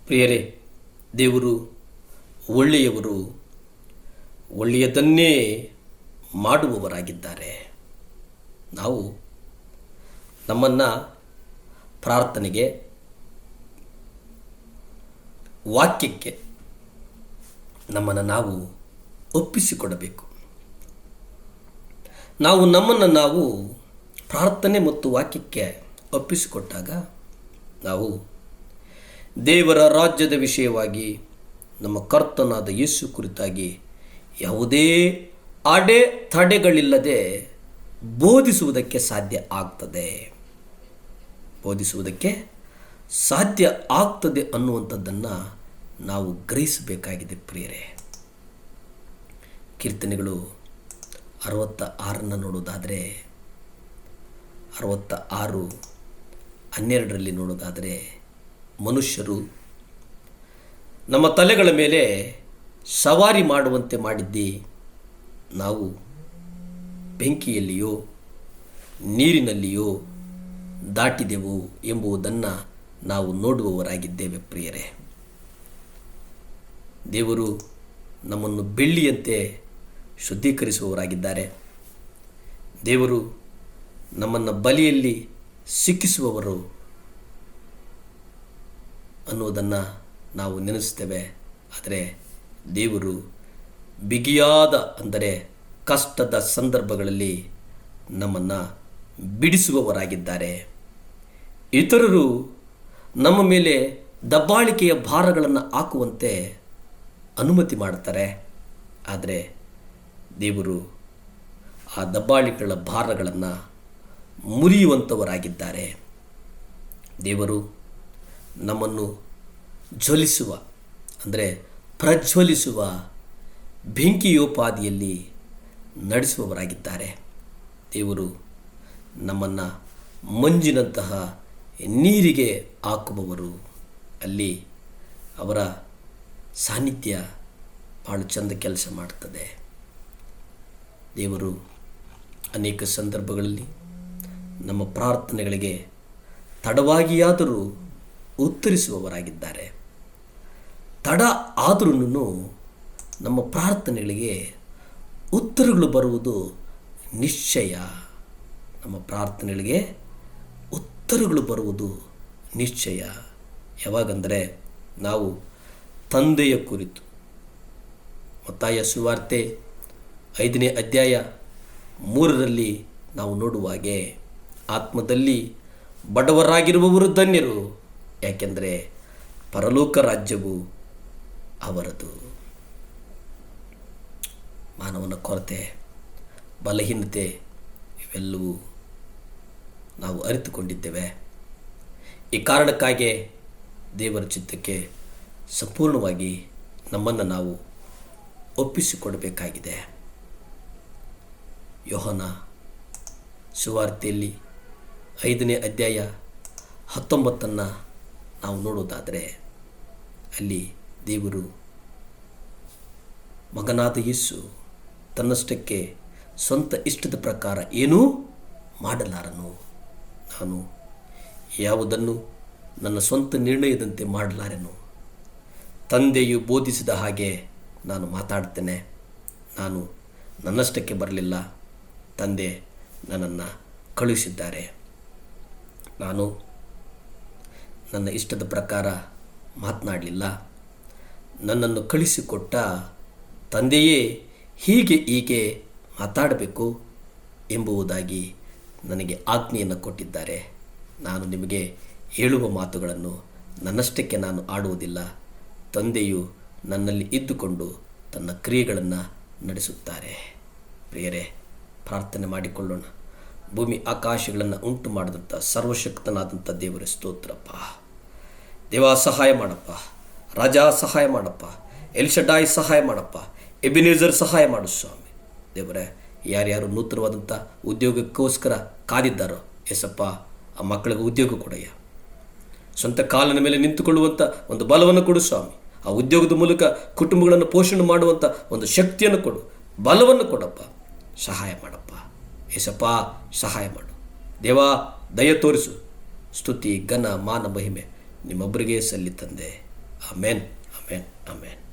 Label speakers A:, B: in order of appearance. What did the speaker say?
A: ಪ್ರಿಯರೇ, ದೇವರು ಒಳ್ಳೆಯವರು, ಒಳ್ಳೆಯದನ್ನೇ ಮಾಡುವವರಾಗಿದ್ದಾರೆ. ನಾವು ನಮ್ಮನ್ನು ಪ್ರಾರ್ಥನೆಗೆ, ವಾಕ್ಯಕ್ಕೆ ನಮ್ಮನ್ನು ನಾವು ಒಪ್ಪಿಸಿಕೊಡಬೇಕು. ನಾವು ನಮ್ಮನ್ನು ನಾವು ಪ್ರಾರ್ಥನೆ ಮತ್ತು ವಾಕ್ಯಕ್ಕೆ ಒಪ್ಪಿಸಿಕೊಟ್ಟಾಗ ನಾವು ದೇವರ ರಾಜ್ಯದ ವಿಷಯವಾಗಿ, ನಮ್ಮ ಕರ್ತನಾದ ಯೇಸು ಕುರಿತಾಗಿ ಯಾವುದೇ ತಡೆಗಳಿಲ್ಲದೆ ಬೋಧಿಸುವುದಕ್ಕೆ ಸಾಧ್ಯ ಆಗ್ತದೆ ಅನ್ನುವಂಥದ್ದನ್ನು ನಾವು ಗ್ರಹಿಸಬೇಕಾಗಿದೆ. ಪ್ರಿಯರೇ, ಕೀರ್ತನೆಗಳು 66 ನೋಡೋದಾದರೆ, 66:12 ನೋಡೋದಾದರೆ, ಮನುಷ್ಯರು ನಮ್ಮ ತಲೆಗಳ ಮೇಲೆ ಸವಾರಿ ಮಾಡುವಂತೆ ಮಾಡಿದ್ದಿ, ನಾವು ಬೆಂಕಿಯಲ್ಲಿಯೋ ನೀರಿನಲ್ಲಿಯೋ ದಾಟಿದೆವು ಎಂಬುದನ್ನು ನಾವು ನೋಡುವವರಾಗಿದ್ದೇವೆ. ಪ್ರಿಯರೇ, ದೇವರು ನಮ್ಮನ್ನು ಬೆಳ್ಳಿಯಂತೆ ಶುದ್ಧೀಕರಿಸುವವರಾಗಿದ್ದಾರೆ. ದೇವರು ನಮ್ಮನ್ನು ಬಲಿಯಲ್ಲಿ ಸಿಕ್ಕಿಸುವವರು ಅನ್ನುವುದನ್ನು ನಾವು ನೆನೆಸ್ತೇವೆ. ಆದರೆ ದೇವರು ಬಿಗಿಯಾದ, ಅಂದರೆ ಕಷ್ಟದ ಸಂದರ್ಭಗಳಲ್ಲಿ ನಮ್ಮನ್ನು ಬಿಡಿಸುವವರಾಗಿದ್ದಾರೆ. ಇತರರು ನಮ್ಮ ಮೇಲೆ ದಬ್ಬಾಳಿಕೆಯ ಭಾರಗಳನ್ನು ಹಾಕುವಂತೆ ಅನುಮತಿ ಮಾಡುತ್ತಾರೆ. ಆದರೆ ದೇವರು ಆ ದಬ್ಬಾಳಿಕೆಗಳ ಭಾರಗಳನ್ನು ಮುರಿಯುವಂಥವರಾಗಿದ್ದಾರೆ. ದೇವರು ನಮ್ಮನ್ನು ಜ್ವಲಿಸುವ, ಅಂದರೆ ಪ್ರಜ್ವಲಿಸುವ ಬೆಂಕಿಯೋಪಾದಿಯಲ್ಲಿ ನಡೆಸುವವರಾಗಿದ್ದಾರೆ. ದೇವರು ನಮ್ಮನ್ನು ಮಂಜಿನಂತಹ ನೀರಿಗೆ ಹಾಕುವವರು. ಅಲ್ಲಿ ಅವರ ಸಾನ್ನಿಧ್ಯ ಭಾಳ ಚಂದ ಕೆಲಸ ಮಾಡುತ್ತದೆ. ದೇವರು ಅನೇಕ ಸಂದರ್ಭಗಳಲ್ಲಿ ನಮ್ಮ ಪ್ರಾರ್ಥನೆಗಳಿಗೆ ತಡವಾಗಿಯಾದರೂ ಉತ್ತರಿಸುವವರಾಗಿದ್ದಾರೆ. ತಡ ಆದರೂ ನಮ್ಮ ಪ್ರಾರ್ಥನೆಗಳಿಗೆ ಉತ್ತರಗಳು ಬರುವುದು ನಿಶ್ಚಯ. ನಮ್ಮ ಪ್ರಾರ್ಥನೆಗಳಿಗೆ ಉತ್ತರಗಳು ಬರುವುದು ನಿಶ್ಚಯ. ಯಾವಾಗಂದರೆ ನಾವು ತಂದೆಯ ಕುರಿತು ಮತ್ತಾಯ ಸುವಾರ್ತೆ 5ನೇ ಅಧ್ಯಾಯ 3 ನಾವು ನೋಡುವಾಗೆ, ಆತ್ಮದಲ್ಲಿ ಬಡವರಾಗಿರುವವರು ಧನ್ಯರು, ಯಾಕೆಂದರೆ ಪರಲೋಕ ರಾಜ್ಯವು ಅವರದು. ಮಾನವನ ಕೊರತೆ, ಬಲಹೀನತೆ ಇವೆಲ್ಲವೂ ನಾವು ಅರಿತುಕೊಂಡಿದ್ದೇವೆ. ಈ ಕಾರಣಕ್ಕಾಗಿ ದೇವರ ಚಿತ್ತಕ್ಕೆ ಸಂಪೂರ್ಣವಾಗಿ ನಮ್ಮನ್ನು ನಾವು ಒಪ್ಪಿಸಿಕೊಡಬೇಕಾಗಿದೆ. ಯೋಹನ ಸುವಾರ್ತೆಯಲ್ಲಿ 5ನೇ ಅಧ್ಯಾಯ 19 ನಾವು ನೋಡೋದಾದರೆ, ಅಲ್ಲಿ ದೇವರು ಮಗನಾದ ಯೇಸು ತನ್ನಷ್ಟಕ್ಕೆ ಸ್ವಂತ ಇಷ್ಟದ ಪ್ರಕಾರ ಏನೂ ಮಾಡಲಾರನು. ನಾನು ಯಾವುದನ್ನು ನನ್ನ ಸ್ವಂತ ನಿರ್ಣಯದಂತೆ ಮಾಡಲಾರೆನು. ತಂದೆಯು ಬೋಧಿಸಿದ ಹಾಗೆ ನಾನು ಮಾತಾಡ್ತೇನೆ. ನಾನು ನನ್ನಷ್ಟಕ್ಕೆ ಬರಲಿಲ್ಲ, ತಂದೆ ನನ್ನನ್ನು ಕಳುಹಿಸಿದ್ದಾರೆ. ನಾನು ನನ್ನ ಇಷ್ಟದ ಪ್ರಕಾರ ಮಾತನಾಡಲಿಲ್ಲ. ನನ್ನನ್ನು ಕಳಿಸಿಕೊಟ್ಟ ತಂದೆಯೇ ಹೀಗೆ ಮಾತಾಡಬೇಕು ಎಂಬುದಾಗಿ ನನಗೆ ಆಜ್ಞೆಯನ್ನು ಕೊಟ್ಟಿದ್ದಾರೆ. ನಾನು ನಿಮಗೆ ಹೇಳುವ ಮಾತುಗಳನ್ನು ನನ್ನಷ್ಟಕ್ಕೆ ನಾನು ಆಡುವುದಿಲ್ಲ. ತಂದೆಯು ನನ್ನಲ್ಲಿ ಇದ್ದುಕೊಂಡು ತನ್ನ ಕ್ರಿಯೆಗಳನ್ನು ನಡೆಸುತ್ತಾರೆ. ಪ್ರಿಯರೇ, ಪ್ರಾರ್ಥನೆ ಮಾಡಿಕೊಳ್ಳೋಣ. ಭೂಮಿ ಆಕಾಶಗಳನ್ನು ಉಂಟು ಮಾಡಿದಂಥ ಸರ್ವಶಕ್ತನಾದಂಥ ದೇವರ ಸ್ತೋತ್ರಪ್ಪ. ದೇವ ಸಹಾಯ ಮಾಡಪ್ಪ, ರಾಜ ಸಹಾಯ ಮಾಡಪ್ಪ, ಎಲ್ಶಡಾಯ್ ಸಹಾಯ ಮಾಡಪ್ಪ, ಎಬಿನೇಜರ್ ಸಹಾಯ ಮಾಡು ಸ್ವಾಮಿ. ದೇವರೇ, ಯಾರ್ಯಾರು ನೂತನವಾದಂಥ ಉದ್ಯೋಗಕ್ಕೋಸ್ಕರ ಕಾದಿದ್ದಾರೋ ಎಸಪ್ಪ, ಆ ಮಕ್ಕಳಿಗೆ ಉದ್ಯೋಗ ಕೊಡಯ್ಯ. ಸ್ವಂತ ಕಾಲಿನ ಮೇಲೆ ನಿಂತುಕೊಳ್ಳುವಂಥ ಒಂದು ಬಲವನ್ನು ಕೊಡು ಸ್ವಾಮಿ. ಆ ಉದ್ಯೋಗದ ಮೂಲಕ ಕುಟುಂಬಗಳನ್ನು ಪೋಷಣೆ ಮಾಡುವಂಥ ಒಂದು ಶಕ್ತಿಯನ್ನು ಕೊಡು, ಬಲವನ್ನು ಕೊಡಪ್ಪ. ಸಹಾಯ ಮಾಡಪ್ಪ ಏಸಪ್ಪ, ಸಹಾಯ ಮಾಡು ದೇವಾ. ದಯ ತೋರಿಸು. ಸ್ತುತಿ, ಘನ, ಮಾನ, ಮಹಿಮೆ ನಿಮ್ಮೊಬ್ಬರಿಗೆ ಸಲ್ಲಿ ತಂದೆ. ಆಮೇನ್, ಆಮೇನ್, ಆಮೇನ್.